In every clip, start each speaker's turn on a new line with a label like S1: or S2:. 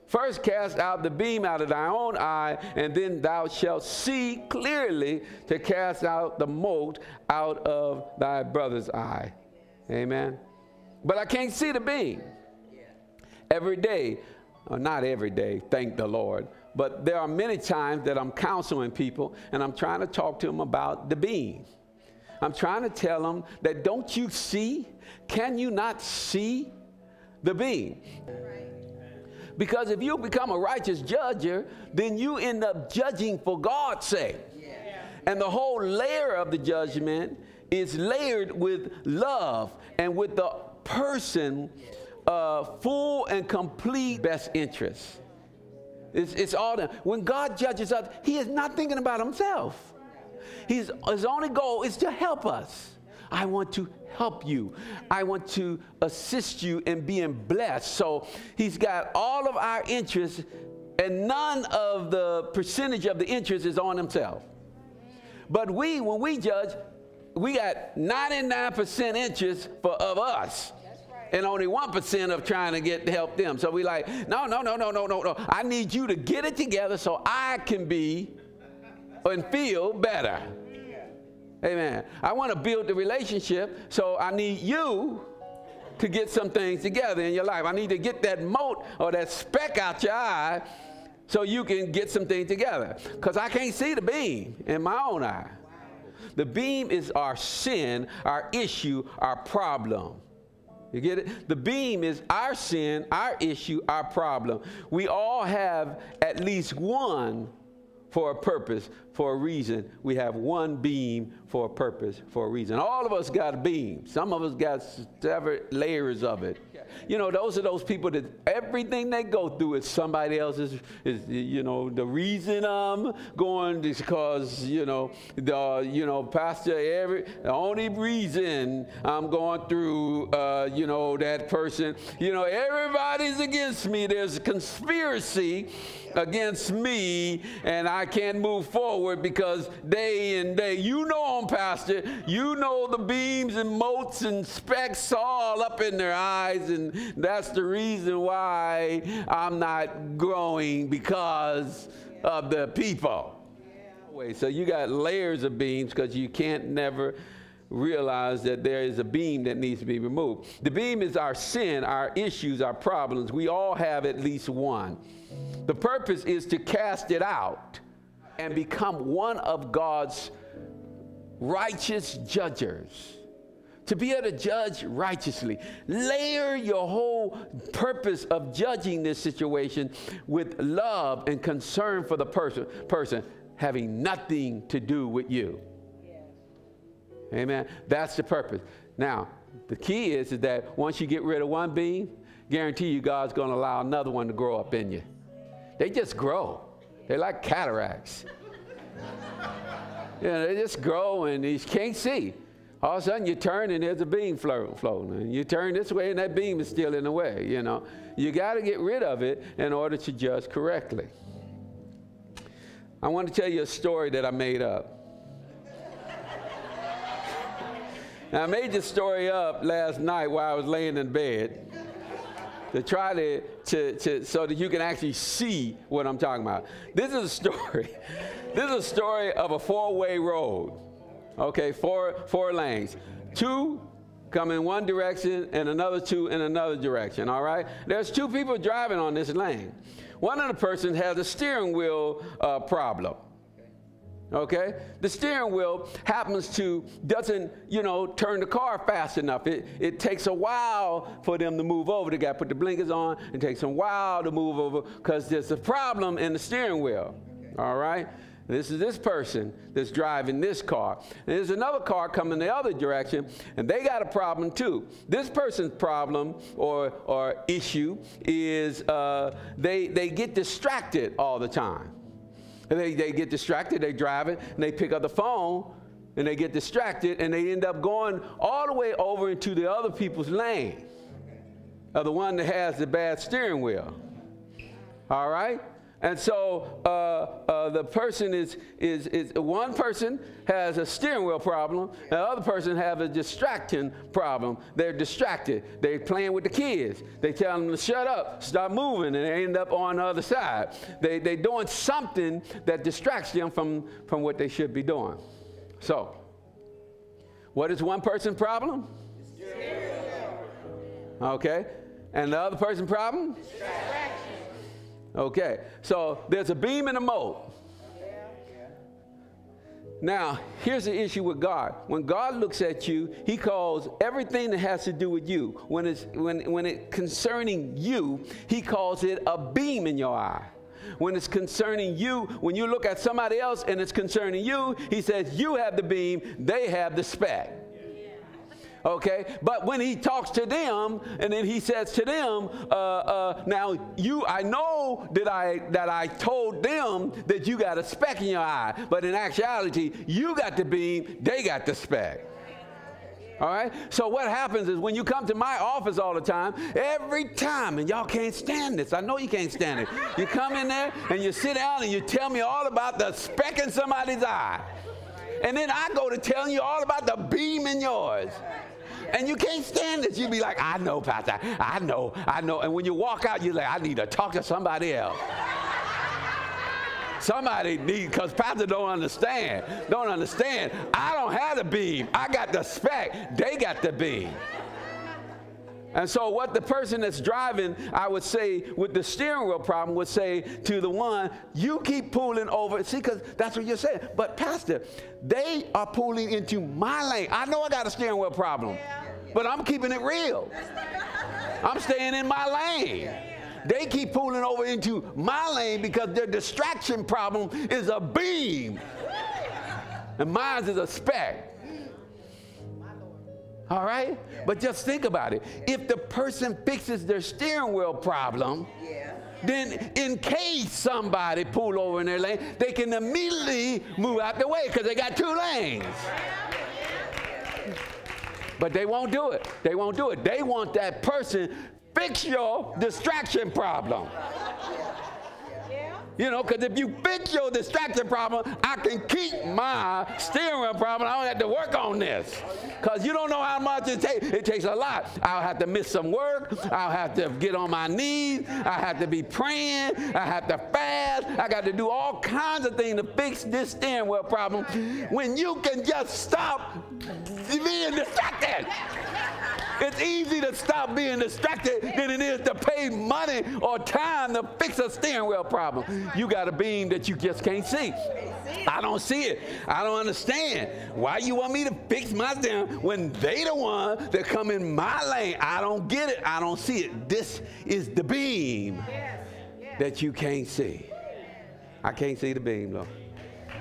S1: First cast out the beam out of thy own eye, and then thou shalt see clearly to cast out the mote out of thy brother's eye. Amen. But I can't see the beam. Every day, or not every day, thank the Lord, but there are many times that I'm counseling people, and I'm trying to talk to them about the beam. I'm trying to tell them that, don't you see? Can you not see the beam? Because if you become a righteous judger, then you end up judging for God's sake. And the whole layer of the judgment is layered with love and with the person full and complete best interest. It's all that. When God judges us, he is not thinking about himself. His only goal is to help us. I want to help you. I want to assist you in being blessed. So he's got all of our interests, and none of the percentage of the interest is on himself. But when we judge, we got 99% interest of us. And only 1% of trying to help them. So we like, no. I need you to get it together so I can be and feel better. Amen. I want to build the relationship, so I need you to get some things together in your life. I need to get that mote or that speck out your eye so you can get some things together. Because I can't see the beam in my own eye. The beam is our sin, our issue, our problem. You get it? The beam is our sin, our issue, our problem. We all have at least one for a purpose, for a reason. We have one beam for a purpose, for a reason. All of us got a beam. Some of us got several layers of it. You know, those are those people that everything they go through is somebody else's, you know, the reason I'm going is because, Pastor, the only reason I'm going through, that person, everybody's against me. There's a conspiracy against me, and I can't move forward because they, I'm Pastor, the beams and motes and specks all up in their eyes, and that's the reason why I'm not growing, because of the people. So you got layers of beams because you can't never realize that there is a beam that needs to be removed. The beam is our sin, our issues, our problems. We all have at least one. The purpose is to cast it out and become one of God's righteous judges. To be able to judge righteously. Layer your whole purpose of judging this situation with love and concern for the person having nothing to do with you. Amen. That's the purpose. Now, the key is that once you get rid of one beam, guarantee you God's going to allow another one to grow up in you. They just grow. They're like cataracts. They just grow and you can't see. All of a sudden you turn and there's a beam floating. And you turn this way and that beam is still in the way, You got to get rid of it in order to judge correctly. I want to tell you a story that I made up. Now, I made this story up last night while I was laying in bed to try to so that you can actually see what I'm talking about. This is a story. This is a story of a four-way road. Okay, four lanes. Two come in one direction and another two in another direction, all right? There's two people driving on this lane. One of the persons has a steering wheel problem. Okay? The steering wheel doesn't turn the car fast enough. It takes a while for them to move over. They got to put the blinkers on. It takes a while to move over because there's a problem in the steering wheel. All right? This is this person that's driving this car. And there's another car coming the other direction, and they got a problem too. This person's problem or issue is they get distracted all the time. They get distracted, they drive it, and they pick up the phone, and they get distracted, and they end up going all the way over into the other people's lane, of the one that has the bad steering wheel. All right? And so the person is one person has a steering wheel problem, and the other person has a distraction problem. They're distracted. They're playing with the kids. They tell them to shut up, stop moving, and they end up on the other side. They're doing something that distracts them from what they should be doing. So, what is one person's problem? Okay. And the other person's problem? Distraction. Okay, so there's a beam and a mote. Now, here's the issue with God. When God looks at you, he calls everything that has to do with you. When it's concerning you, he calls it a beam in your eye. When it's concerning you, when you look at somebody else and it's concerning you, he says you have the beam, they have the speck. Okay, but when he talks to them, and then he says to them, now I know that I told them that you got a speck in your eye, but in actuality, you got the beam, they got the speck. All right, so what happens is when you come to my office all the time, every time, and y'all can't stand this, I know you can't stand it, you come in there and you sit down and you tell me all about the speck in somebody's eye. And then I go to telling you all about the beam in yours. And you can't stand this. You be like, I know, Pastor. I know. And when you walk out, you're like, I need to talk to somebody else. Somebody needs, because Pastor don't understand. I don't have the beam. I got the speck. They got the beam. And so what the person that's driving, I would say, with the steering wheel problem, would say to the one, you keep pulling over. See, because that's what you're saying. But, Pastor, they are pulling into my lane. I know I got a steering wheel problem, but I'm keeping it real. I'm staying in my lane. They keep pulling over into my lane because their distraction problem is a beam, and mine is a speck. All right? Yeah. But just think about it. If the person fixes their steering wheel problem, then in case somebody pull over in their lane, they can immediately move out the way because they got two lanes. But they won't do it. They won't do it. They want that person fix your distraction problem. You know, because if you fix your distraction problem, I can keep my steering wheel problem. I don't have to work on this. Because you don't know how much it takes. It takes a lot. I'll have to miss some work. I'll have to get on my knees. I have to be praying. I have to fast. I got to do all kinds of things to fix this steering wheel problem when you can just stop being distracted. It's easy to stop being distracted than it is to pay money or time to fix a steering wheel problem. You got a beam that you just can't see. I don't see it. I don't understand. Why you want me to fix my steering when they the one that come in my lane? I don't get it. I don't see it. This is the beam that you can't see. I can't see the beam, though.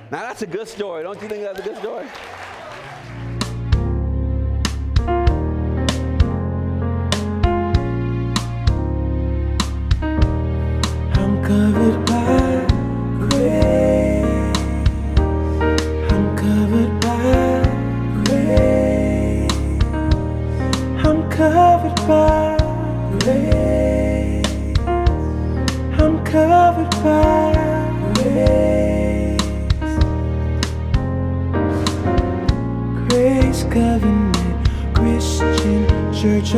S1: Now, that's a good story. Don't you think that's a good story?
S2: Covered by grace, I'm covered by grace, I'm covered by grace, I'm covered by grace, Grace Covenant Christian Church.